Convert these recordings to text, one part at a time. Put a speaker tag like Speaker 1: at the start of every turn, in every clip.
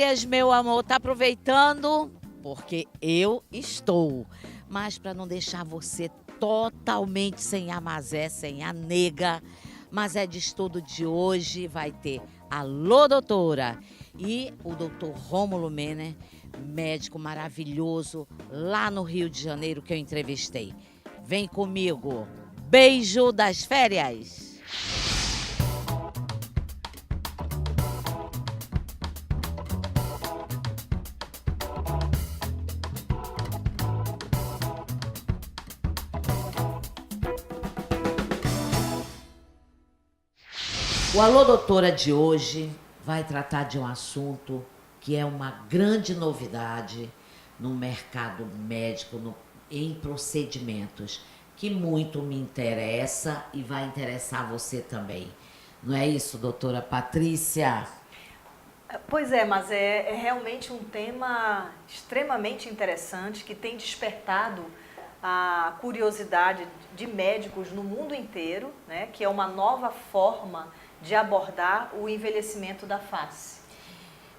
Speaker 1: férias, meu amor, tá aproveitando? Porque eu estou. Mas para não deixar você totalmente sem a Mazé, sem a nega, Mazé de Estudo de hoje vai ter Alô Doutora e o doutor Rômulo Menner, médico maravilhoso lá no Rio de Janeiro que eu entrevistei. Vem comigo. Beijo das férias. O Alô Doutora de hoje vai tratar de um assunto que é uma grande novidade no mercado médico, em procedimentos, que muito me interessa e vai interessar você também. Não é isso, doutora Patrícia?
Speaker 2: Pois é, mas é realmente um tema extremamente interessante que tem despertado a curiosidade de médicos no mundo inteiro, né, que é uma nova forma de abordar o envelhecimento da face.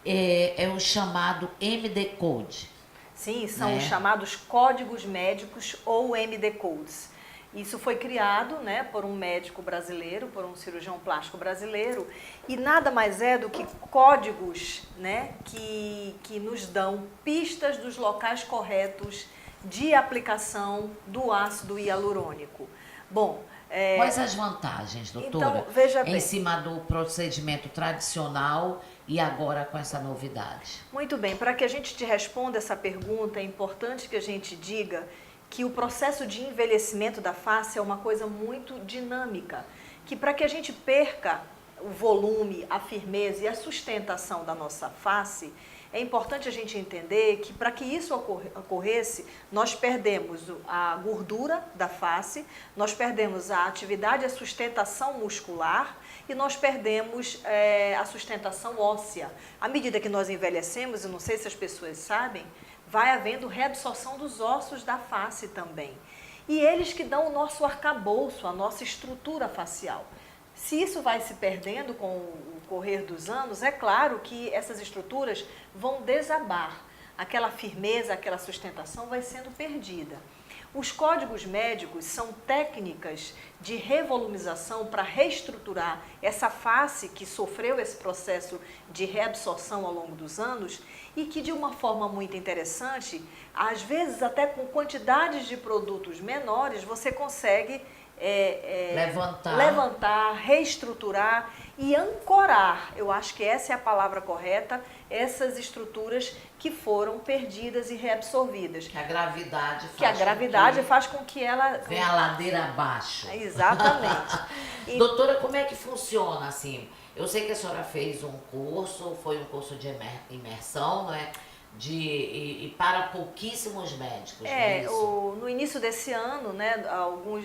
Speaker 1: É o chamado MD Code.
Speaker 2: Sim, são
Speaker 1: né?
Speaker 2: os chamados códigos médicos ou MD Codes. Isso foi criado, né, por um médico brasileiro, por um cirurgião plástico brasileiro, e nada mais é do que códigos, né, que nos dão pistas dos locais corretos de aplicação do ácido hialurônico. Bom,
Speaker 1: Quais as vantagens, doutora,
Speaker 2: então, veja bem.
Speaker 1: em cima do procedimento tradicional e agora com essa novidade?
Speaker 2: Muito bem, para que a gente te responda essa pergunta, é importante que a gente diga que o processo de envelhecimento da face é uma coisa muito dinâmica, que para que a gente perca o volume, a firmeza e a sustentação da nossa face, é importante a gente entender que para que isso ocorresse, nós perdemos a gordura da face, nós perdemos a atividade e a sustentação muscular e nós perdemos a sustentação óssea. À medida que nós envelhecemos, eu não sei se as pessoas sabem, vai havendo reabsorção dos ossos da face também. E eles que dão o nosso arcabouço, a nossa estrutura facial. Se isso vai se perdendo com o correr dos anos, é claro que essas estruturas vão desabar. Aquela firmeza, aquela sustentação vai sendo perdida. Os códigos médicos são técnicas de revolumização para reestruturar essa face que sofreu esse processo de reabsorção ao longo dos anos e que, de uma forma muito interessante, às vezes até com quantidades de produtos menores, você consegue levantar, reestruturar e ancorar, eu acho que essa é a palavra correta, essas estruturas que foram perdidas e reabsorvidas.
Speaker 1: Que a gravidade
Speaker 2: faz com que ela...
Speaker 1: venha a ladeira abaixo.
Speaker 2: Exatamente.
Speaker 1: Doutora, como é que funciona assim? Eu sei que a senhora fez um curso, foi um curso de imersão, não é? E para pouquíssimos médicos, não é isso?
Speaker 2: No início desse ano, né,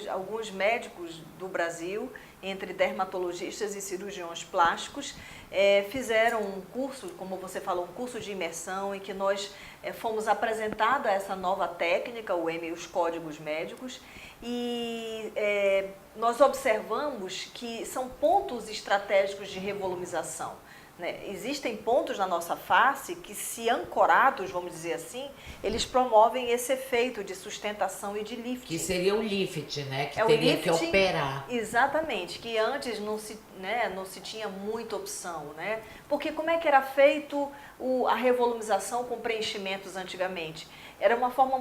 Speaker 2: alguns médicos do Brasil, entre dermatologistas e cirurgiões plásticos, fizeram um curso, como você falou, um curso de imersão em que nós fomos apresentados a essa nova técnica, os códigos médicos, e nós observamos que são pontos estratégicos de revolumização. Existem pontos na nossa face que, se ancorados, vamos dizer assim, eles promovem esse efeito de sustentação e de lifting.
Speaker 1: Que seria o lift, né? Que teria que operar.
Speaker 2: Exatamente, que antes não se tinha muita opção, né? Porque como é que era feito a revolumização com preenchimentos antigamente? Era de uma forma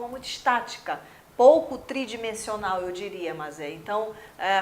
Speaker 2: muito estática. Pouco tridimensional, eu diria, mas então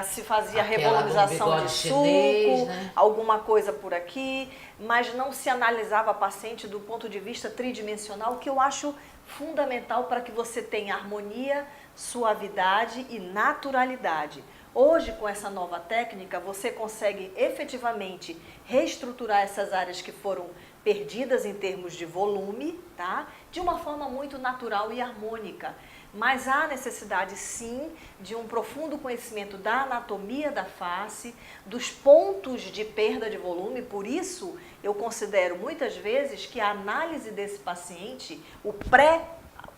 Speaker 2: se fazia revolumização de suco, chinês, né? Alguma coisa por aqui, mas não se analisava a paciente do ponto de vista tridimensional, que eu acho fundamental para que você tenha harmonia, suavidade e naturalidade. Hoje, com essa nova técnica, você consegue efetivamente reestruturar essas áreas que foram perdidas em termos de volume, tá? De uma forma muito natural e harmônica. Mas há necessidade, sim, de um profundo conhecimento da anatomia da face, dos pontos de perda de volume. Por isso, eu considero muitas vezes que a análise desse paciente, o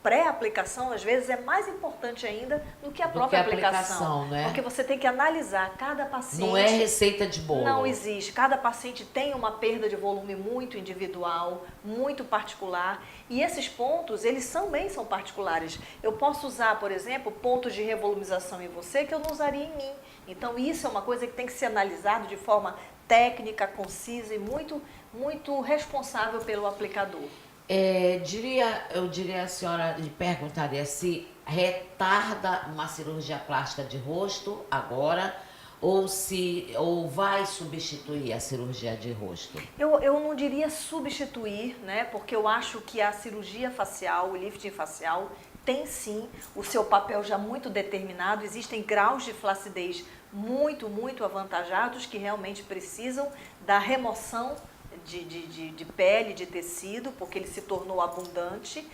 Speaker 2: pré-aplicação, às vezes, é mais importante ainda do que a própria aplicação.
Speaker 1: Né?
Speaker 2: Porque você tem que analisar cada paciente.
Speaker 1: Não é receita de bolo.
Speaker 2: Não existe. Cada paciente tem uma perda de volume muito individual, muito particular. E esses pontos, eles também são particulares. Eu posso usar, por exemplo, pontos de revolumização em você que eu não usaria em mim. Então, isso é uma coisa que tem que ser analisado de forma técnica, concisa e muito responsável pelo aplicador.
Speaker 1: Eu diria a senhora, lhe perguntaria se retarda uma cirurgia plástica de rosto agora ou vai substituir a cirurgia de rosto?
Speaker 2: Eu não diria substituir, né? Porque eu acho que a cirurgia facial, o lifting facial, tem sim o seu papel já muito determinado. Existem graus de flacidez muito avantajados que realmente precisam da remoção de pele, de tecido, porque ele se tornou abundante,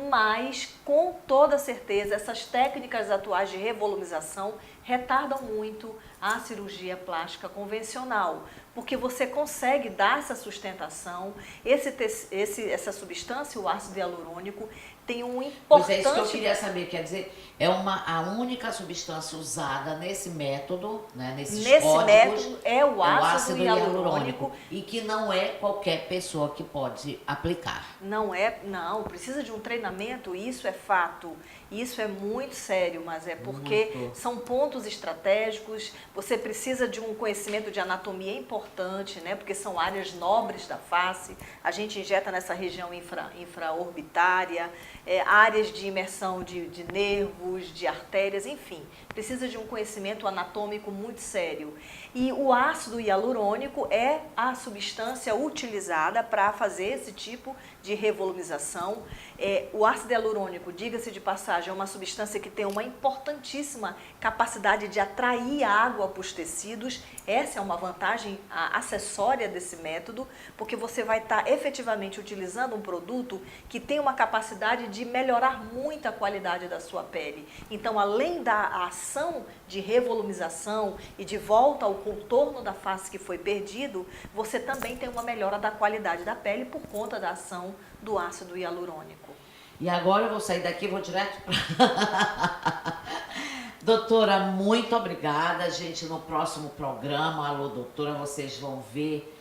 Speaker 2: mas com toda certeza essas técnicas atuais de revolumização retardam muito a cirurgia plástica convencional, porque você consegue dar essa sustentação, essa substância, o ácido hialurônico, tem um importante...
Speaker 1: Pois é isso que eu queria saber, quer dizer, é a única substância usada nesse método, né, nesses códigos,
Speaker 2: método é o ácido hialurônico.
Speaker 1: E que não é qualquer pessoa que pode aplicar.
Speaker 2: Não, precisa de um treinamento, isso é fato, isso é muito sério, mas é porque são pontos estratégicos, você precisa de um conhecimento de anatomia importante, né, porque são áreas nobres da face, a gente injeta nessa região infraorbitária, áreas de imersão de nervos, de artérias, enfim, precisa de um conhecimento anatômico muito sério. E o ácido hialurônico é a substância utilizada para fazer esse tipo de revolumização. O ácido hialurônico, diga-se de passagem, é uma substância que tem uma importantíssima capacidade de atrair água para os tecidos. Essa é uma vantagem acessória desse método, porque você vai estar efetivamente utilizando um produto que tem uma capacidade de melhorar muito a qualidade da sua pele. Então, além da ação de revolumização e de volta ao contorno da face que foi perdido, você também tem uma melhora da qualidade da pele por conta da ação do ácido hialurônico.
Speaker 1: E agora eu vou sair daqui e vou direto para... Doutora, muito obrigada, gente. No próximo programa, Alô Doutora, vocês vão ver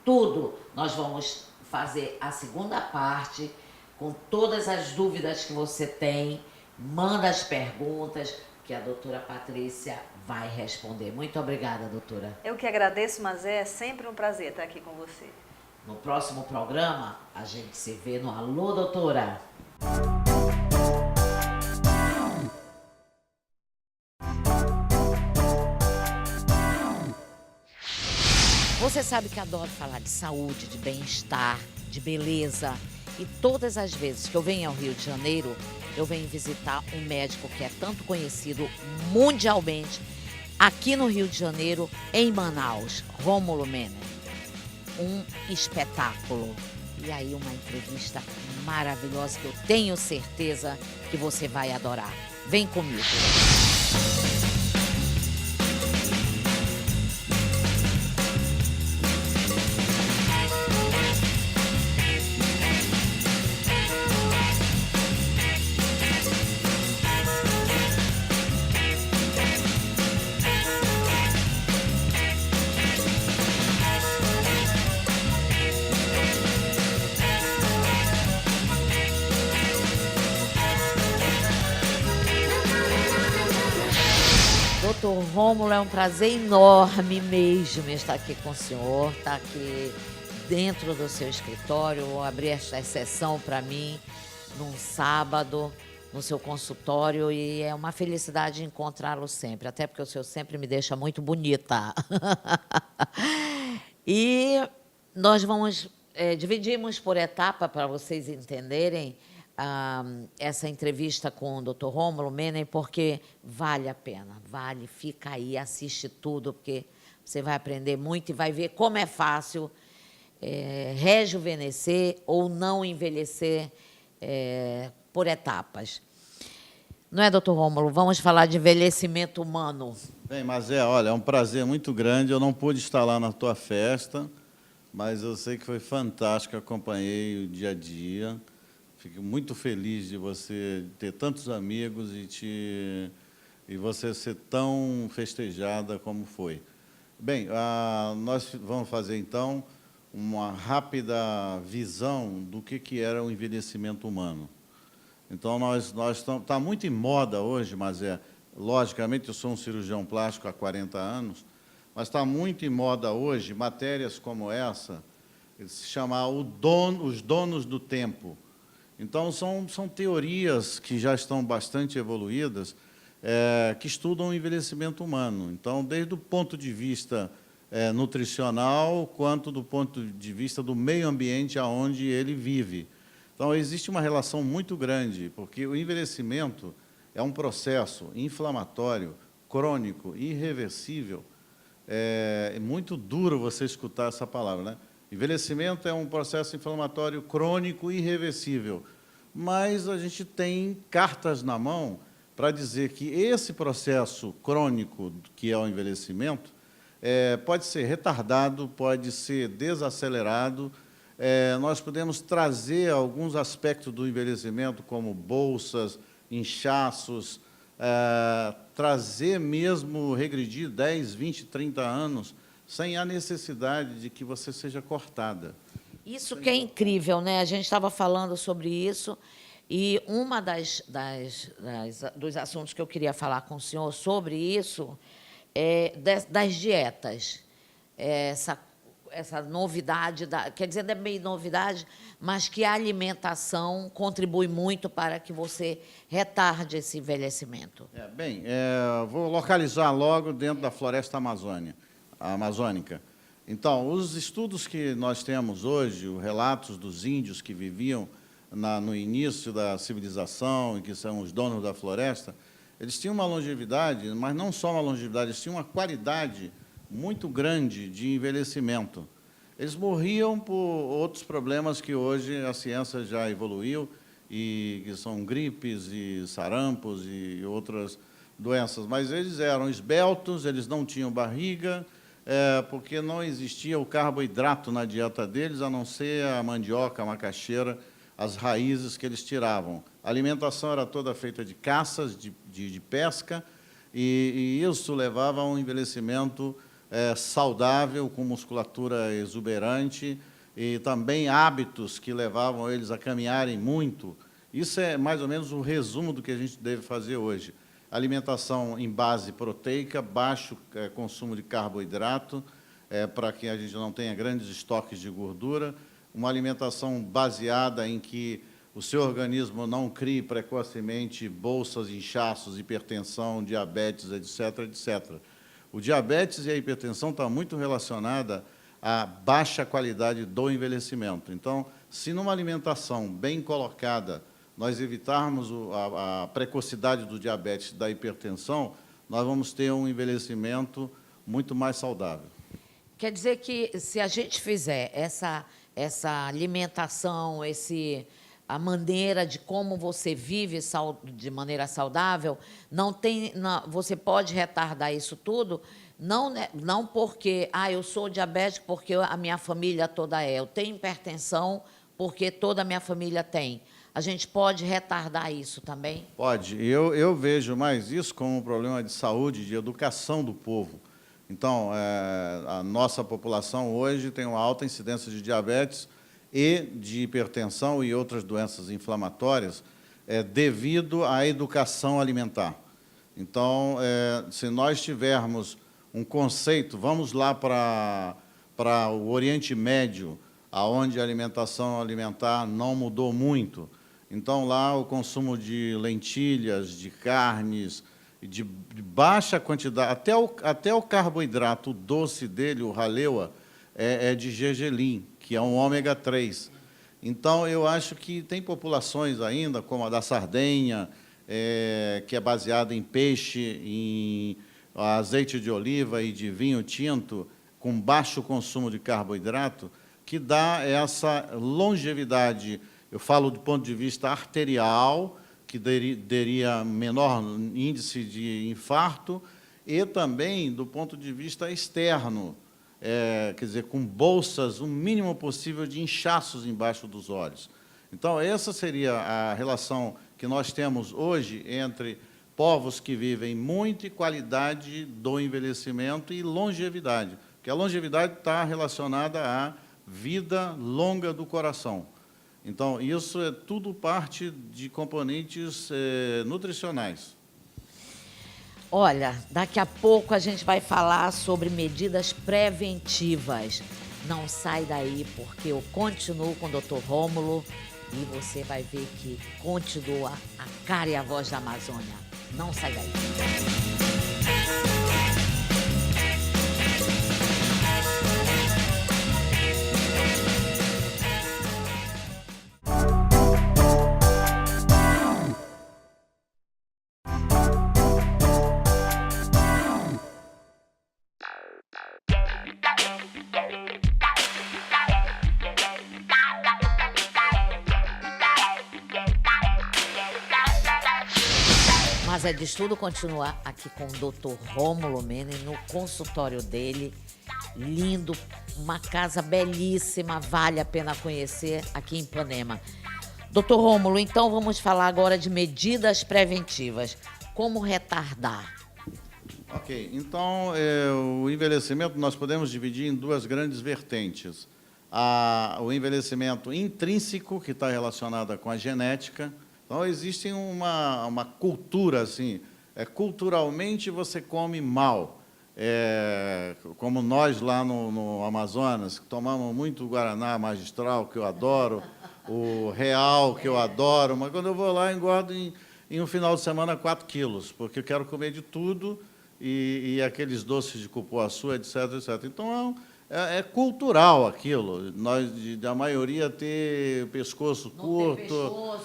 Speaker 1: tudo. Nós vamos fazer a segunda parte com todas as dúvidas que você tem. Manda as perguntas que a doutora Patrícia vai responder. Muito obrigada, doutora.
Speaker 2: Eu que agradeço, mas é sempre um prazer estar aqui com você.
Speaker 1: No próximo programa, a gente se vê no Alô Doutora. Você sabe que adoro falar de saúde, de bem-estar, de beleza. E todas as vezes que eu venho ao Rio de Janeiro, eu venho visitar um médico que é tanto conhecido mundialmente aqui no Rio de Janeiro, em Manaus, Rômulo Menem. Um espetáculo. E aí uma entrevista maravilhosa que eu tenho certeza que você vai adorar. Vem comigo. Doutor Rômulo, é um prazer enorme mesmo estar aqui com o senhor, estar aqui dentro do seu escritório, abrir esta exceção para mim num sábado, no seu consultório, e é uma felicidade encontrá-lo sempre, até porque o senhor sempre me deixa muito bonita. E nós vamos, dividimos por etapa para vocês entenderem essa entrevista com o Dr. Rômulo Menem, porque vale a pena, fica aí, assiste tudo, porque você vai aprender muito e vai ver como é fácil rejuvenescer ou não envelhecer por etapas. Não é, doutor Rômulo? Vamos falar de envelhecimento humano.
Speaker 3: Bem, mas olha, é um prazer muito grande. Eu não pude estar lá na tua festa, mas eu sei que foi fantástico, acompanhei o dia a dia. Fico muito feliz de você ter tantos amigos e você ser tão festejada como foi. Bem, nós vamos fazer, então, uma rápida visão do que era o envelhecimento humano. Então, está muito em moda hoje, mas logicamente, eu sou um cirurgião plástico há 40 anos, mas está muito em moda hoje matérias como essa, se chamar os donos do tempo. Então, são teorias que já estão bastante evoluídas, que estudam o envelhecimento humano. Então, desde o ponto de vista nutricional, quanto do ponto de vista do meio ambiente aonde ele vive. Então, existe uma relação muito grande, porque o envelhecimento é um processo inflamatório, crônico, irreversível. É muito duro você escutar essa palavra, né? Envelhecimento é um processo inflamatório crônico e irreversível, mas a gente tem cartas na mão para dizer que esse processo crônico, que é o envelhecimento, pode ser retardado, pode ser desacelerado. Nós podemos trazer alguns aspectos do envelhecimento, como bolsas, inchaços, trazer mesmo, regredir 10, 20, 30 anos, sem a necessidade de que você seja cortada.
Speaker 1: Isso que é incrível, né? A gente estava falando sobre isso, e uma dos assuntos que eu queria falar com o senhor sobre isso é das dietas. Essa novidade, quer dizer, não é meio novidade, mas que a alimentação contribui muito para que você retarde esse envelhecimento.
Speaker 3: Bem, vou localizar logo dentro da floresta amazônica. Então, os estudos que nós temos hoje, os relatos dos índios que viviam no início da civilização, e que são os donos da floresta, eles tinham uma longevidade, mas não só uma longevidade, eles tinham uma qualidade muito grande de envelhecimento. Eles morriam por outros problemas que hoje a ciência já evoluiu, e que são gripes e sarampos e outras doenças. Mas eles eram esbeltos, eles não tinham barriga, porque não existia o carboidrato na dieta deles, a não ser a mandioca, a macaxeira, as raízes que eles tiravam. A alimentação era toda feita de caças, de pesca, e isso levava a um envelhecimento saudável, com musculatura exuberante, e também hábitos que levavam eles a caminharem muito. Isso é mais ou menos o resumo do que a gente deve fazer hoje. Alimentação em base proteica, baixo consumo de carboidrato, para que a gente não tenha grandes estoques de gordura, uma alimentação baseada em que o seu organismo não crie precocemente bolsas, inchaços, hipertensão, diabetes, etc., etc. O diabetes e a hipertensão estão muito relacionadas à baixa qualidade do envelhecimento. Então, se numa alimentação bem colocada nós evitarmos a precocidade do diabetes e da hipertensão, nós vamos ter um envelhecimento muito mais saudável.
Speaker 1: Quer dizer que, se a gente fizer essa alimentação, a maneira de como você vive de maneira saudável, você pode retardar isso tudo, não porque eu sou diabético, porque a minha família toda eu tenho hipertensão, porque toda a minha família tem. A gente pode retardar isso também?
Speaker 3: Pode. Eu vejo mais isso como um problema de saúde, de educação do povo. Então, a nossa população hoje tem uma alta incidência de diabetes e de hipertensão e outras doenças inflamatórias devido à educação alimentar. Então, se nós tivermos um conceito, vamos lá para o Oriente Médio, onde a alimentação alimentar não mudou muito. Então, lá o consumo de lentilhas, de carnes, de baixa quantidade, até o carboidrato doce dele, o haleua, é de gergelim, que é um ômega 3. Então, eu acho que tem populações ainda, como a da Sardenha, que é baseada em peixe, em azeite de oliva e de vinho tinto, com baixo consumo de carboidrato, que dá essa longevidade. Eu falo do ponto de vista arterial, que teria menor índice de infarto, e também do ponto de vista externo, quer dizer, com bolsas, o mínimo possível de inchaços embaixo dos olhos. Então, essa seria a relação que nós temos hoje entre povos que vivem muito e qualidade do envelhecimento e longevidade, porque a longevidade está relacionada à vida longa do coração. Então, isso é tudo parte de componentes nutricionais.
Speaker 1: Olha, daqui a pouco a gente vai falar sobre medidas preventivas. Não sai daí, porque eu continuo com o Dr. Rômulo e você vai ver que continua a cara e a voz da Amazônia. Não sai daí. Mas é de estudo continuar aqui com o Dr. Rômulo Menem no consultório dele. Lindo, uma casa belíssima, vale a pena conhecer aqui em Ipanema. Dr. Rômulo, então vamos falar agora de medidas preventivas. Como retardar?
Speaker 3: Ok, então o envelhecimento nós podemos dividir em duas grandes vertentes. O envelhecimento intrínseco, que está relacionado com a genética. Então, existe uma cultura, assim, culturalmente você come mal. Como nós lá no Amazonas, que tomamos muito Guaraná Magistral, que eu adoro, o Real, que eu adoro, mas quando eu vou lá, engordo em um final de semana 4 quilos, porque eu quero comer de tudo, e aqueles doces de cupuaçu, etc, etc. Então, é cultural aquilo, a maioria ter pescoço curto.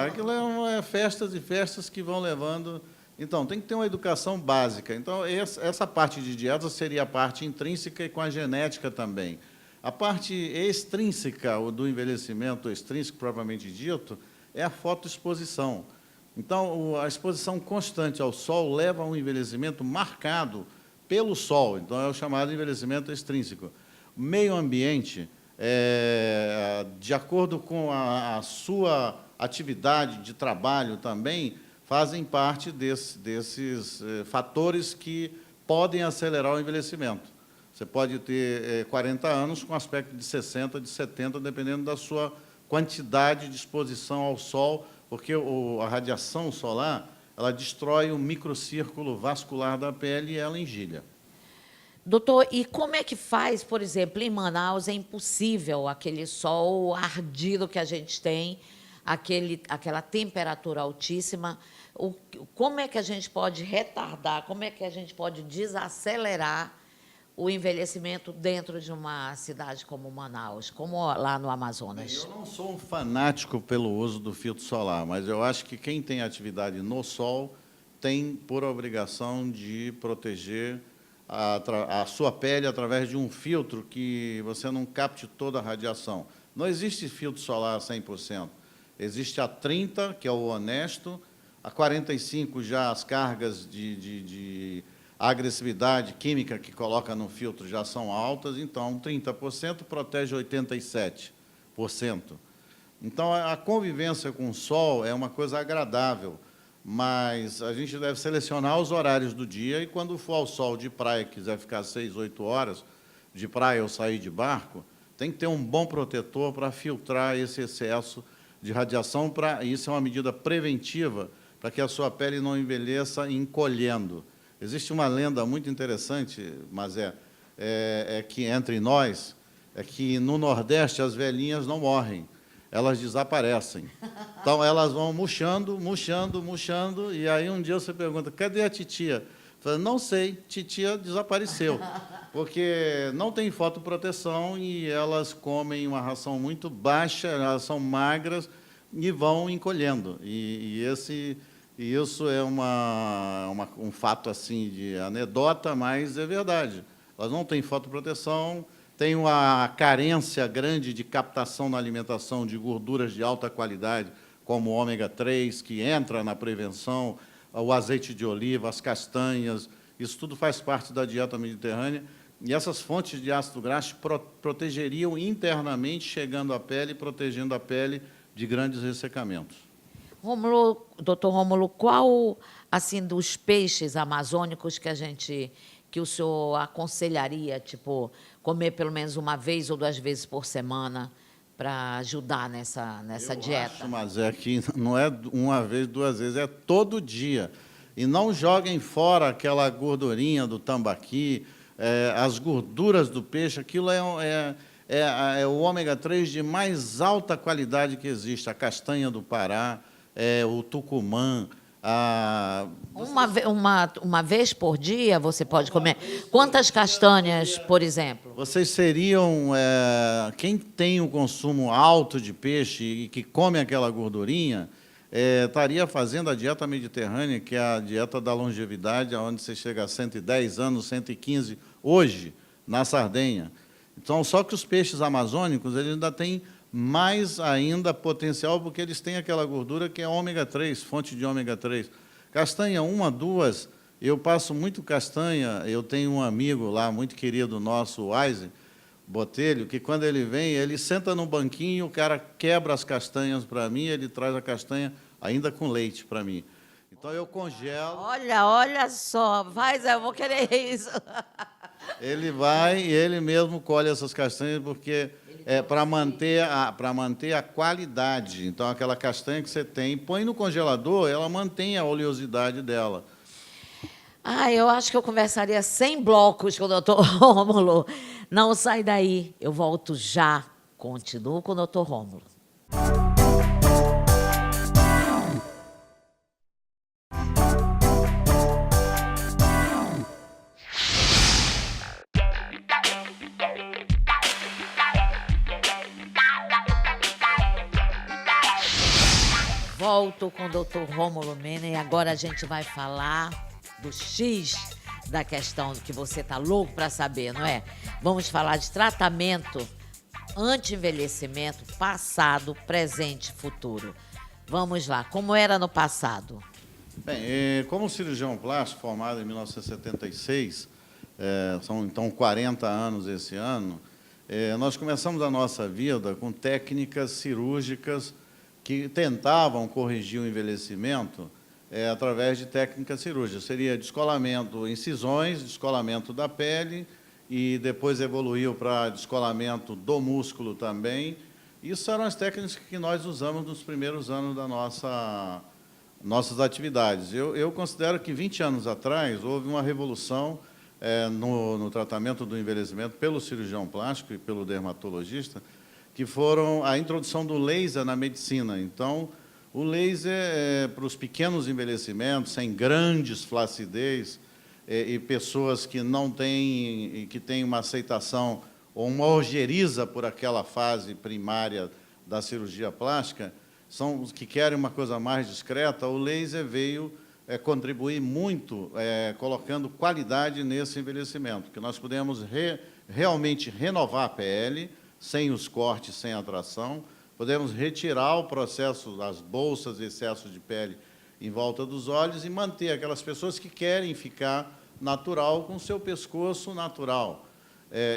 Speaker 3: Aquilo é festas e festas que vão levando. Então, tem que ter uma educação básica. Então, essa parte de dieta seria a parte intrínseca e com a genética também. A parte extrínseca, do envelhecimento extrínseco propriamente dito, é a fotoexposição. Então, a exposição constante ao sol leva a um envelhecimento marcado pelo sol, então é o chamado envelhecimento extrínseco. O meio ambiente, de acordo com a sua atividade de trabalho também, fazem parte desses fatores que podem acelerar o envelhecimento. Você pode ter 40 anos com aspecto de 60, de 70, dependendo da sua quantidade de exposição ao sol, porque a radiação solar ela destrói o microcírculo vascular da pele e ela engilha.
Speaker 1: Doutor, e como é que faz, por exemplo, em Manaus é impossível aquele sol ardido que a gente tem, aquela temperatura altíssima, como é que a gente pode retardar, como é que a gente pode desacelerar o envelhecimento dentro de uma cidade como Manaus, como lá no Amazonas?
Speaker 3: Eu não sou um fanático pelo uso do filtro solar, mas eu acho que quem tem atividade no sol tem por obrigação de proteger a sua pele através de um filtro que você não capte toda a radiação. Não existe filtro solar 100%. Existe a 30, que é o honesto, a 45 já as cargas de agressividade química que coloca no filtro já são altas, então 30% protege 87%. Então, a convivência com o sol é uma coisa agradável, mas a gente deve selecionar os horários do dia e, quando for ao sol de praia, quiser ficar 6, 8 horas de praia ou sair de barco, tem que ter um bom protetor para filtrar esse excesso de radiação. Isso é uma medida preventiva para que a sua pele não envelheça encolhendo. Existe uma lenda muito interessante, mas que entre nós, é que no Nordeste as velhinhas não morrem, elas desaparecem. Então, elas vão murchando, murchando, murchando, e aí um dia você pergunta, cadê a titia? Fala, não sei, titia desapareceu, porque não tem fotoproteção e elas comem uma ração muito baixa, elas são magras e vão encolhendo. E isso é um fato assim de anedota, mas é verdade. Elas não têm fotoproteção, tem uma carência grande de captação na alimentação de gorduras de alta qualidade, como o ômega 3, que entra na prevenção, o azeite de oliva, as castanhas, isso tudo faz parte da dieta mediterrânea. E essas fontes de ácido graxo protegeriam internamente, chegando à pele, protegendo a pele de grandes ressecamentos.
Speaker 1: Rômulo, doutor Rômulo, qual, assim, dos peixes amazônicos que o senhor aconselharia, tipo, comer pelo menos uma vez ou 2 vezes por semana para ajudar nessa dieta?
Speaker 3: Acho, mas é que não é uma vez, 2 vezes, é todo dia. E não joguem fora aquela gordurinha do tambaqui, as gorduras do peixe, aquilo é o ômega 3 de mais alta qualidade que existe, a castanha do Pará, o tucumã.
Speaker 1: Uma vez por dia você pode comer? Quantas castanhas, por exemplo?
Speaker 3: Vocês seriam, quem tem um consumo alto de peixe e que come aquela gordurinha, estaria fazendo a dieta mediterrânea, que é a dieta da longevidade, onde você chega a 110 anos, 115 hoje, na Sardenha. Então, só que os peixes amazônicos eles ainda têm mais ainda potencial, porque eles têm aquela gordura que é ômega 3, fonte de ômega 3. Castanha 1, 2, eu passo muito castanha, eu tenho um amigo lá, muito querido nosso, o Eisen Botelho, que quando ele vem, ele senta no banquinho, o cara quebra as castanhas para mim, ele traz a castanha ainda com leite para mim. Então, eu congelo.
Speaker 1: Olha só, eu vou querer isso.
Speaker 3: Ele vai e ele mesmo colhe essas castanhas, porque para manter a qualidade. Então, aquela castanha que você tem, põe no congelador, ela mantém a oleosidade dela.
Speaker 1: Eu acho que eu conversaria 100 blocos com o doutor Rômulo. Não sai daí, eu volto já. Continuo com o doutor Rômulo. Volto com o doutor Rômulo Mena e agora a gente vai falar do X da questão que você está louco para saber, não é? Vamos falar de tratamento anti-envelhecimento, passado, presente, futuro. Vamos lá, como era no passado?
Speaker 3: Bem, como cirurgião plástico formado em 1976, são então 40 anos esse ano, nós começamos a nossa vida com técnicas cirúrgicas que tentavam corrigir o envelhecimento através de técnicas cirúrgicas. Seria descolamento, incisões, descolamento da pele, e depois evoluiu para descolamento do músculo também. Isso eram as técnicas que nós usamos nos primeiros anos da nossas atividades. Eu considero que 20 anos atrás houve uma revolução no tratamento do envelhecimento pelo cirurgião plástico e pelo dermatologista, que foram a introdução do laser na medicina. Então, o laser para os pequenos envelhecimentos, sem grandes flacidez, e pessoas que não têm, que têm uma aceitação ou uma ojeriza por aquela fase primária da cirurgia plástica, são os que querem uma coisa mais discreta. O laser veio contribuir muito, colocando qualidade nesse envelhecimento, que nós podemos realmente renovar a pele, sem os cortes, sem a tração, podemos retirar o processo das bolsas e excesso de pele em volta dos olhos e manter aquelas pessoas que querem ficar natural, com o seu pescoço natural.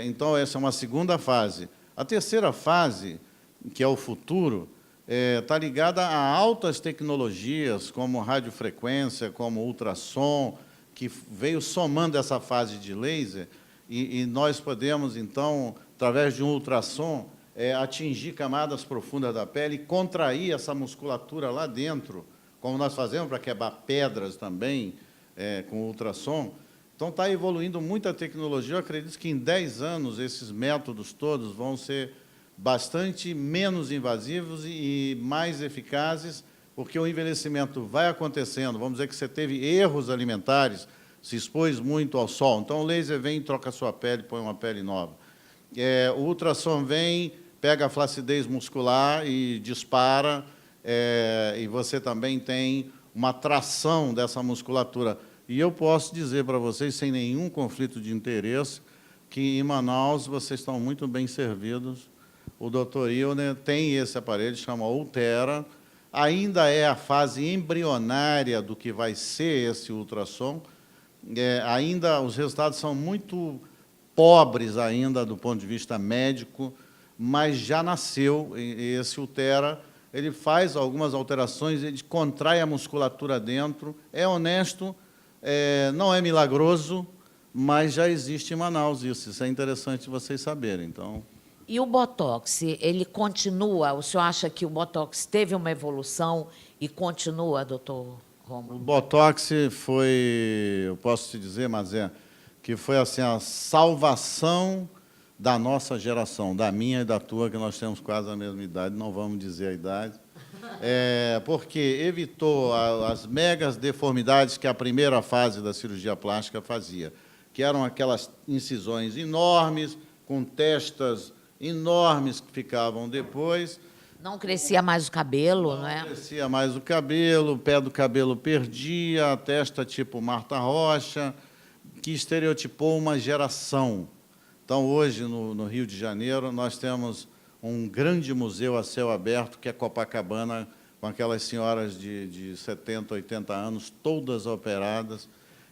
Speaker 3: Então, essa é uma segunda fase. A terceira fase, que é o futuro, está ligada a altas tecnologias, como radiofrequência, como ultrassom, que veio somando essa fase de laser, e nós podemos, então, através de um ultrassom, atingir camadas profundas da pele e contrair essa musculatura lá dentro, como nós fazemos para quebrar pedras também, com ultrassom. Então, está evoluindo muita tecnologia. Eu acredito que, em 10 anos, esses métodos todos vão ser bastante menos invasivos e mais eficazes, porque o envelhecimento vai acontecendo. Vamos dizer que você teve erros alimentares, se expôs muito ao sol. Então, o laser vem, troca a sua pele, põe uma pele nova. O ultrassom vem, pega a flacidez muscular e dispara, e você também tem uma tração dessa musculatura. E eu posso dizer para vocês, sem nenhum conflito de interesse, que em Manaus vocês estão muito bem servidos. O Dr. Ilner tem esse aparelho, chama Ultera, ainda é a fase embrionária do que vai ser esse ultrassom, ainda os resultados são muito pobres ainda do ponto de vista médico, mas já nasceu esse Ultera, ele faz algumas alterações, ele contrai a musculatura dentro, é honesto, não é milagroso, mas já existe em Manaus isso. Isso é interessante vocês saberem. Então,
Speaker 1: E o Botox, ele continua? O senhor acha que o Botox teve uma evolução e continua, doutor
Speaker 3: o
Speaker 1: Rômulo?
Speaker 3: Botox foi, eu posso te dizer, Mazé, que foi assim a salvação da nossa geração, da minha e da tua, que nós temos quase a mesma idade, não vamos dizer a idade, porque evitou as megas deformidades que a primeira fase da cirurgia plástica fazia, que eram aquelas incisões enormes, com testas enormes que ficavam depois.
Speaker 1: Não crescia mais o cabelo, não é?
Speaker 3: Crescia mais o cabelo, o pé do cabelo perdia, a testa tipo Marta Rocha, que estereotipou uma geração. Então, hoje, no Rio de Janeiro, nós temos um grande museu a céu aberto, que é Copacabana, com aquelas senhoras de 70, 80 anos, todas operadas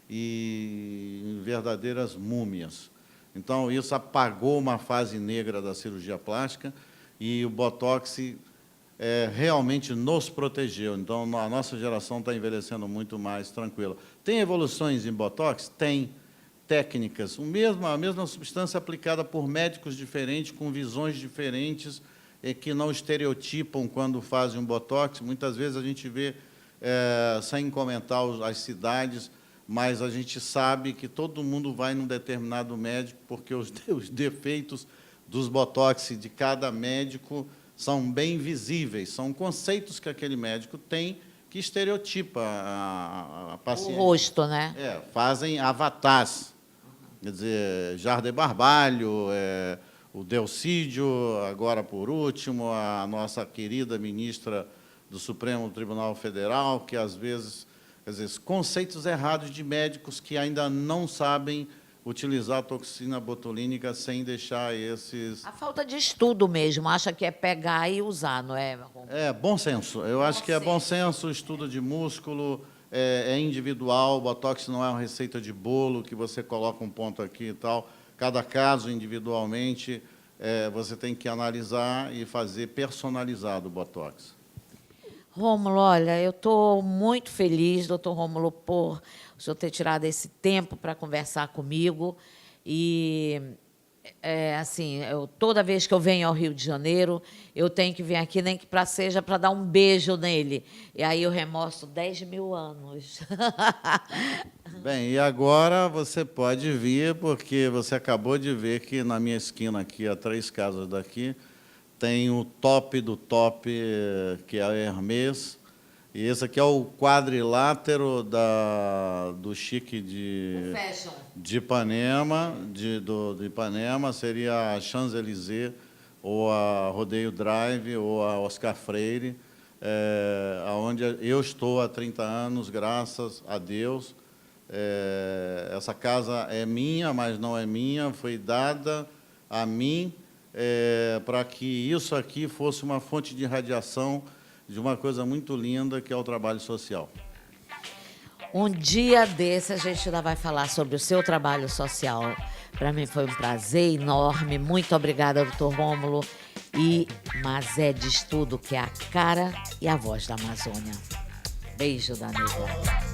Speaker 3: e verdadeiras múmias. Então, isso apagou uma fase negra da cirurgia plástica e o Botox realmente nos protegeu. Então, a nossa geração está envelhecendo muito mais tranquila. Tem evoluções em Botox? Tem. Técnicas, a mesma substância aplicada por médicos diferentes, com visões diferentes, que não estereotipam quando fazem um Botox. Muitas vezes a gente vê, sem comentar as cidades, mas a gente sabe que todo mundo vai num determinado médico, porque os defeitos dos Botox de cada médico são bem visíveis, são conceitos que aquele médico tem que estereotipa a paciente.
Speaker 1: O rosto, né?
Speaker 3: Fazem avatares. Quer dizer, Jardim Barbalho, o Delcídio, agora, por último, a nossa querida ministra do Supremo Tribunal Federal, que, às vezes, conceitos errados de médicos que ainda não sabem utilizar a toxina botulínica sem deixar esses...
Speaker 1: A falta de estudo mesmo, acha que é pegar e usar, não é, Rômulo?
Speaker 3: Bom senso. Eu acho que é bom senso, estudo de músculo, é individual, o Botox não é uma receita de bolo que você coloca um ponto aqui e tal. Cada caso, individualmente, você tem que analisar e fazer personalizado o Botox.
Speaker 1: Rômulo, olha, eu estou muito feliz, doutor Rômulo, por o senhor ter tirado esse tempo para conversar comigo. E, assim, toda vez que eu venho ao Rio de Janeiro, eu tenho que vir aqui, nem que seja para dar um beijo nele. E aí eu remostro 10 mil anos.
Speaker 3: Bem, e agora você pode vir, porque você acabou de ver que na minha esquina aqui, a 3 casas daqui, tem o top do top, que é a Hermès, e esse aqui é o quadrilátero do chique de Ipanema, de Ipanema, seria a Champs-Élysées, ou a Rodeio Drive, ou a Oscar Freire, onde eu estou há 30 anos, graças a Deus. Essa casa é minha, mas não é minha, foi dada a mim, para que isso aqui fosse uma fonte de radiação de uma coisa muito linda, que é o trabalho social.
Speaker 1: Um dia desse a gente ainda vai falar sobre o seu trabalho social. Para mim foi um prazer enorme. Muito obrigada, doutor Rômulo. Mazé diz tudo, que é a cara e a voz da Amazônia. Beijo da Neva.